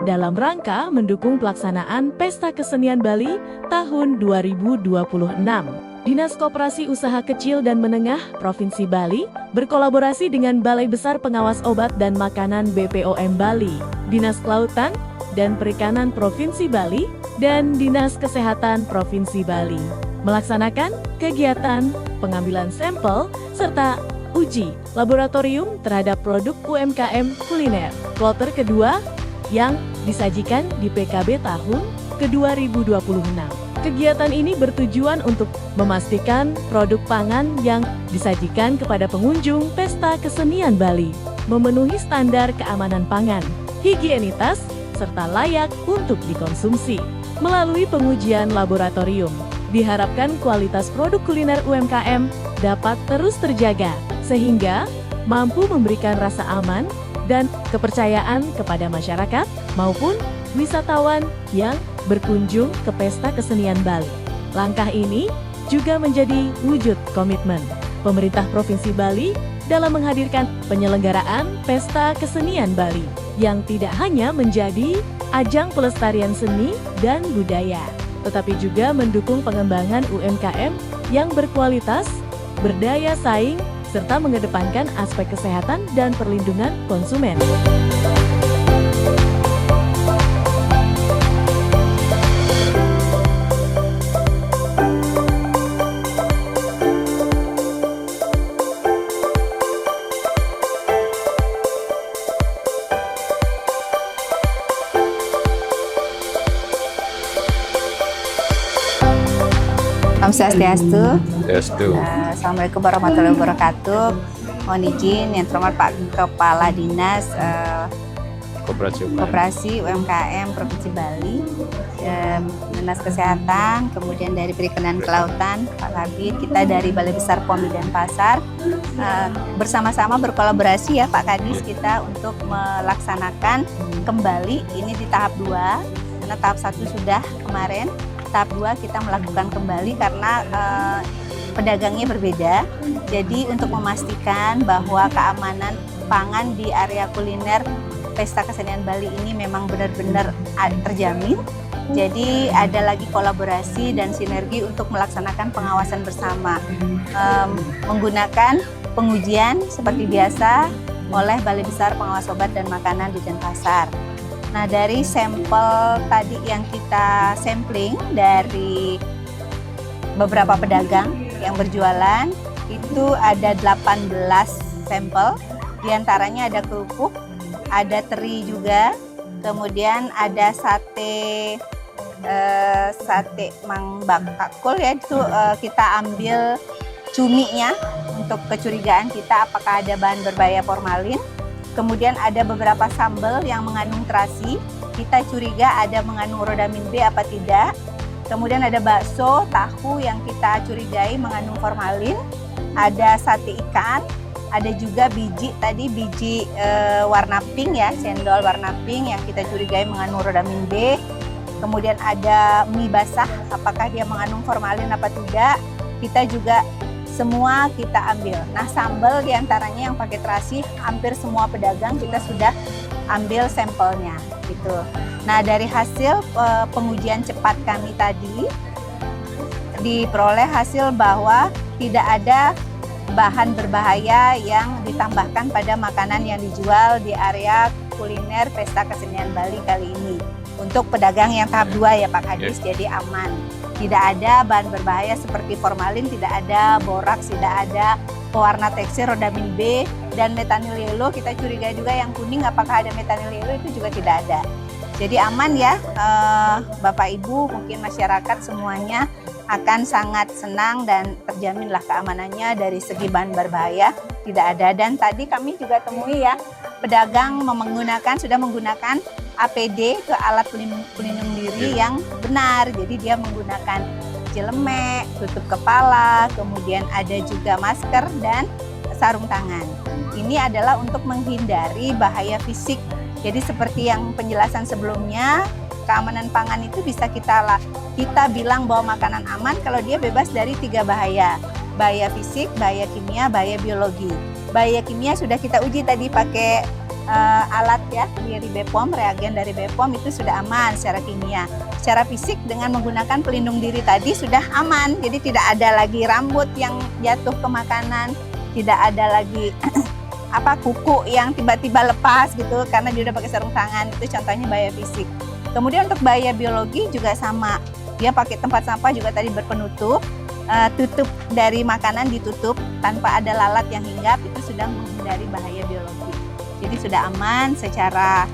dalam rangka mendukung pelaksanaan Pesta Kesenian Bali tahun 2026. Dinas Koperasi Usaha Kecil dan Menengah Provinsi Bali berkolaborasi dengan Balai Besar Pengawas Obat dan Makanan BPOM Bali, Dinas Kelautan dan Perikanan Provinsi Bali, dan Dinas Kesehatan Provinsi Bali melaksanakan kegiatan pengambilan sampel serta uji laboratorium terhadap produk UMKM kuliner kloter kedua yang disajikan di PKB tahun ke-2026. Kegiatan ini bertujuan untuk memastikan produk pangan yang disajikan kepada pengunjung Pesta Kesenian Bali memenuhi standar keamanan pangan, higienitas, serta layak untuk dikonsumsi. Melalui pengujian laboratorium, diharapkan kualitas produk kuliner UMKM dapat terus terjaga, sehingga mampu memberikan rasa aman dan kepercayaan kepada masyarakat maupun wisatawan yang berkunjung ke Pesta Kesenian Bali. Langkah ini juga menjadi wujud komitmen pemerintah Provinsi Bali dalam menghadirkan penyelenggaraan Pesta Kesenian Bali yang tidak hanya menjadi ajang pelestarian seni dan budaya, tetapi juga mendukung pengembangan UMKM yang berkualitas, berdaya saing, serta mengedepankan aspek kesehatan dan perlindungan konsumen. Om Swastiastu. Assalamualaikum warahmatullahi wabarakatuh. Mohon izin yang terhormat Pak Kepala Dinas Koperasi UMKM Provinsi Bali, Dinas Kesehatan, kemudian dari Perikanan Kelautan Pak Kabid, kita dari Balai Besar POM dan Pasar, bersama-sama berkolaborasi ya Pak Kadis kita untuk melaksanakan kembali ini di tahap 2, karena tahap 1 sudah kemarin. Tahap 2 kita melakukan kembali karena pedagangnya berbeda. Jadi untuk memastikan bahwa keamanan pangan di area kuliner Pesta Kesenian Bali ini memang benar-benar terjamin. Jadi ada lagi kolaborasi dan sinergi untuk melaksanakan pengawasan bersama. Menggunakan pengujian seperti biasa oleh Balai Besar Pengawas Obat dan Makanan di Denpasar. Nah, dari sampel tadi yang kita sampling dari beberapa pedagang yang berjualan, itu ada 18 sampel, diantaranya ada kerupuk, ada teri juga, kemudian ada sate Mang Bakakul ya, itu kita ambil cuminya untuk kecurigaan kita apakah ada bahan berbahaya formalin. Kemudian ada beberapa sambal yang mengandung terasi, kita curiga ada mengandung rodamin B apa tidak. Kemudian ada bakso, tahu yang kita curigai mengandung formalin. Ada sate ikan, ada juga biji warna pink ya, cendol warna pink yang kita curigai mengandung rodamin B. Kemudian ada mie basah, apakah dia mengandung formalin apa tidak. Kita juga semua kita ambil. Nah, sambal diantaranya yang pakai terasi, hampir semua pedagang kita sudah ambil sampelnya gitu. Nah, dari hasil pengujian cepat kami tadi diperoleh hasil bahwa tidak ada bahan berbahaya yang ditambahkan pada makanan yang dijual di area kuliner Pesta Kesenian Bali kali ini. Untuk pedagang yang tahap 2 ya Pak Kadis, jadi aman. Tidak ada bahan berbahaya seperti formalin, tidak ada boraks, tidak ada pewarna tekstil rodamin B, dan metanil yellow kita curiga juga yang kuning apakah ada metanil yellow, itu juga tidak ada. Jadi aman ya, Bapak Ibu, mungkin masyarakat semuanya akan sangat senang dan terjaminlah keamanannya dari segi bahan berbahaya tidak ada. Dan tadi kami juga temui ya, pedagang sudah menggunakan APD, ke alat pelindung diri yang benar. Jadi dia menggunakan celemek, tutup kepala, kemudian ada juga masker dan sarung tangan. Ini adalah untuk menghindari bahaya fisik. Jadi seperti yang penjelasan sebelumnya, keamanan pangan itu bisa kita bilang bahwa makanan aman kalau dia bebas dari 3 bahaya. Bahaya fisik, bahaya kimia, bahaya biologi. Bahaya kimia sudah kita uji tadi pakai alat ya dari BPOM, reagen dari BPOM itu sudah aman secara kimia. Secara fisik dengan menggunakan pelindung diri tadi sudah aman, jadi tidak ada lagi rambut yang jatuh ke makanan, tidak ada lagi kuku yang tiba-tiba lepas gitu karena dia udah pakai sarung tangan. Itu contohnya bahaya fisik. Kemudian untuk bahaya biologi juga sama, dia pakai tempat sampah juga tadi berpenutup, tutup dari makanan ditutup tanpa ada lalat yang hinggap, itu sudah menghindari bahaya biologi. Jadi sudah aman secara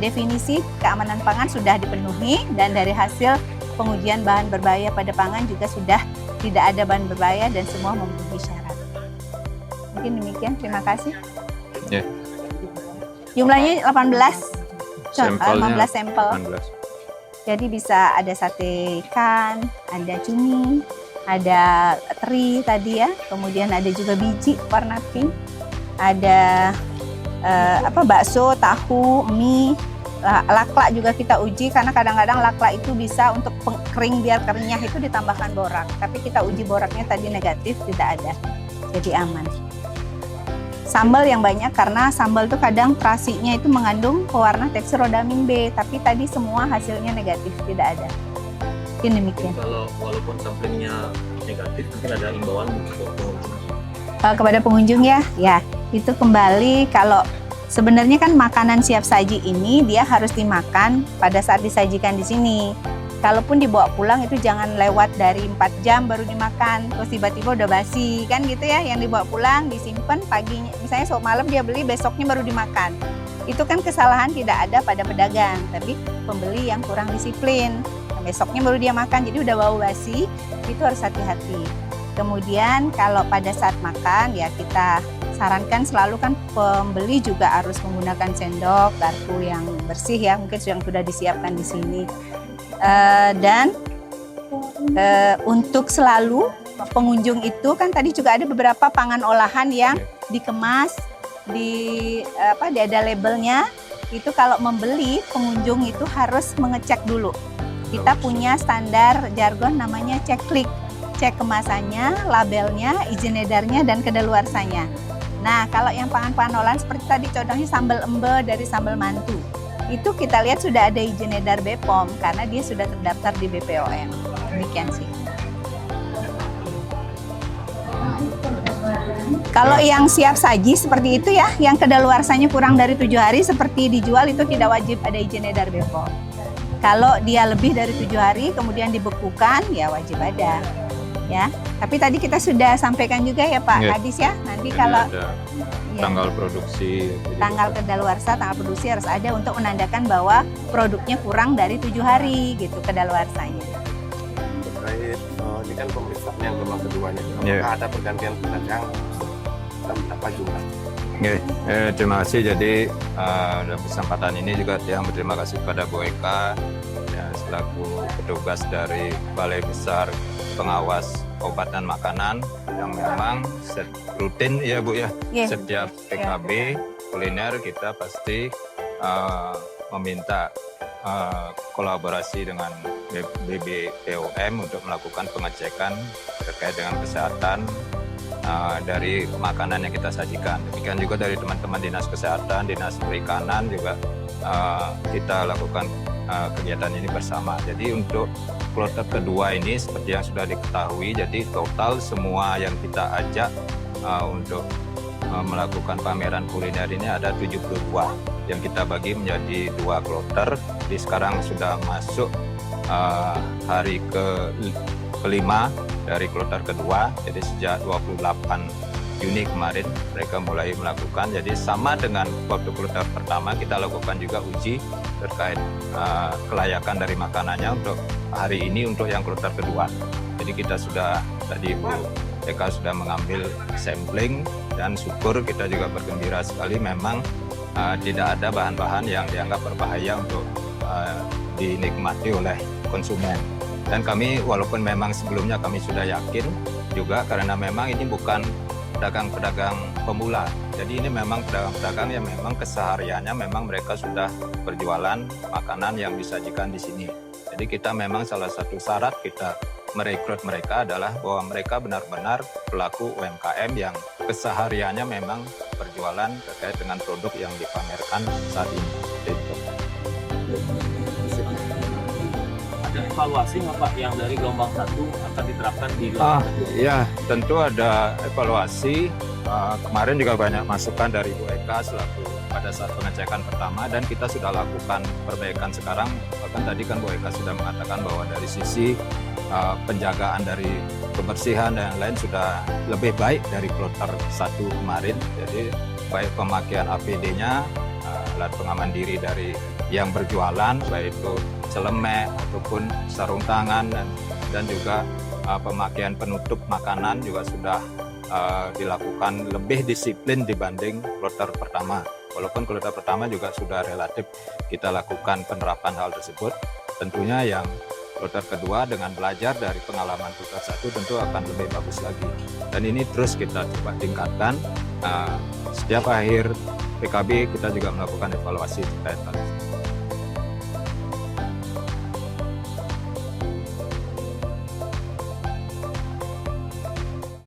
definisi keamanan pangan sudah dipenuhi, dan dari hasil pengujian bahan berbahaya pada pangan juga sudah tidak ada bahan berbahaya dan semua memenuhi syarat. Mungkin demikian, terima kasih. Yeah. Jumlahnya 18 Sampelnya 15 sampel. 18. Jadi bisa ada sate ikan, ada cumi, ada teri tadi ya, kemudian ada juga biji warna pink, ada bakso, tahu, mie, laklak juga kita uji karena kadang-kadang laklak itu bisa untuk kering biar keringnya itu ditambahkan borak. Tapi kita uji boraknya tadi negatif, tidak ada, jadi aman. Sambal yang banyak karena sambal itu kadang terasinya itu mengandung pewarna tekstur rodamin B, tapi tadi semua hasilnya negatif, tidak ada. Mungkin demikian. Kalau walaupun samplingnya negatif, mungkin ada imbauan untuk pengunjung. Kepada pengunjung ya itu kembali, kalau sebenarnya kan makanan siap saji ini dia harus dimakan pada saat disajikan di sini. Kalaupun dibawa pulang itu jangan lewat dari 4 jam baru dimakan, terus tiba-tiba udah basi kan gitu ya. Yang dibawa pulang disimpan paginya, misalnya sore malam dia beli, besoknya baru dimakan. Itu kan kesalahan tidak ada pada pedagang, tapi pembeli yang kurang disiplin. Besoknya baru dia makan, jadi udah bau basi, itu harus hati-hati. Kemudian kalau pada saat makan ya kita sarankan selalu kan pembeli juga harus menggunakan sendok, garpu yang bersih ya, mungkin yang sudah disiapkan di sini. Untuk selalu pengunjung itu kan tadi juga ada beberapa pangan olahan yang dikemas, ada labelnya. Itu kalau membeli pengunjung itu harus mengecek dulu. Kita punya standar jargon namanya cek-klik. Cek kemasannya, labelnya, izin edarnya, dan kedaluarsanya. Nah, kalau yang pangan-pangan olahan seperti tadi contohnya sambal embe dari sambal mantu, itu kita lihat sudah ada izin edar BPOM karena dia sudah terdaftar di BPOM. Demikian sih. Kalau yang siap saji seperti itu ya, yang kedaluarsanya kurang dari 7 hari seperti dijual itu tidak wajib ada izin edar BPOM. Kalau dia lebih dari 7 hari kemudian dibekukan ya wajib ada. Ya, tapi tadi kita sudah sampaikan juga ya Pak Kadis ya. Nanti Jadi kalau ada tanggal produksi, tanggal kedaluarsa, tanggal produksi harus ada untuk menandakan bahwa produknya kurang dari 7 hari gitu kedaluarsanya. Terkait ini kan pemeriksaan yang gelombang keduanya, apakah ada pergantian pedagang dan berapa jumlah? Terima kasih. Jadi dalam kesempatan ini juga berterima kasih kepada Bu Eka ya, selaku petugas dari Balai Besar Pengawas Obat dan Makanan yang memang rutin ya Bu ya. Setiap PKB kuliner kita pasti meminta kolaborasi dengan BPOM untuk melakukan pengecekan terkait dengan kesehatan dari makanan yang kita sajikan. Demikian juga dari teman-teman Dinas Kesehatan, Dinas Perikanan juga kita lakukan kegiatan ini bersama. Jadi untuk kloter kedua ini seperti yang sudah diketahui, jadi total semua yang kita ajak untuk melakukan pameran kuliner ini ada 72 yang kita bagi menjadi 2 kloter. Jadi sekarang sudah masuk hari kelima dari kloter kedua, jadi sejak 28 Juni kemarin mereka mulai melakukan. Jadi sama dengan waktu kloter pertama kita lakukan juga uji terkait kelayakan dari makanannya untuk hari ini untuk yang kloter kedua. Jadi kita sudah tadi Bu Eka sudah mengambil sampling dan syukur kita juga bergembira sekali memang tidak ada bahan-bahan yang dianggap berbahaya untuk dinikmati oleh konsumen. Dan kami walaupun memang sebelumnya kami sudah yakin juga karena memang ini bukan pedagang-pedagang pemula. Jadi ini memang pedagang-pedagang yang memang kesehariannya memang mereka sudah berjualan makanan yang disajikan di sini. Jadi kita memang salah satu syarat kita merekrut mereka adalah bahwa mereka benar-benar pelaku UMKM yang kesehariannya memang berjualan terkait dengan produk yang dipamerkan saat ini. Itu. Ada evaluasi nggak Pak yang dari gelombang 1 akan diterapkan di gelombang kedua? Ya, tentu ada evaluasi. Kemarin juga banyak masukan dari Bu Eka selaku pada saat pengecekan pertama, dan kita sudah lakukan perbaikan sekarang. Bahkan tadi kan Bu Eka sudah mengatakan bahwa dari sisi penjagaan dari kebersihan dan lain sudah lebih baik dari kloter 1 kemarin. Jadi baik pemakaian APD-nya, alat pengaman diri dari yang berjualan, baik itu celemek ataupun sarung tangan, dan juga pemakaian penutup makanan juga sudah dilakukan lebih disiplin dibanding kloter pertama. Walaupun kloter pertama juga sudah relatif kita lakukan penerapan hal tersebut, tentunya yang kloter kedua dengan belajar dari pengalaman kloter 1 tentu akan lebih bagus lagi. Dan ini terus kita coba tingkatkan. Setiap akhir PKB kita juga melakukan evaluasi terkait hal tersebut.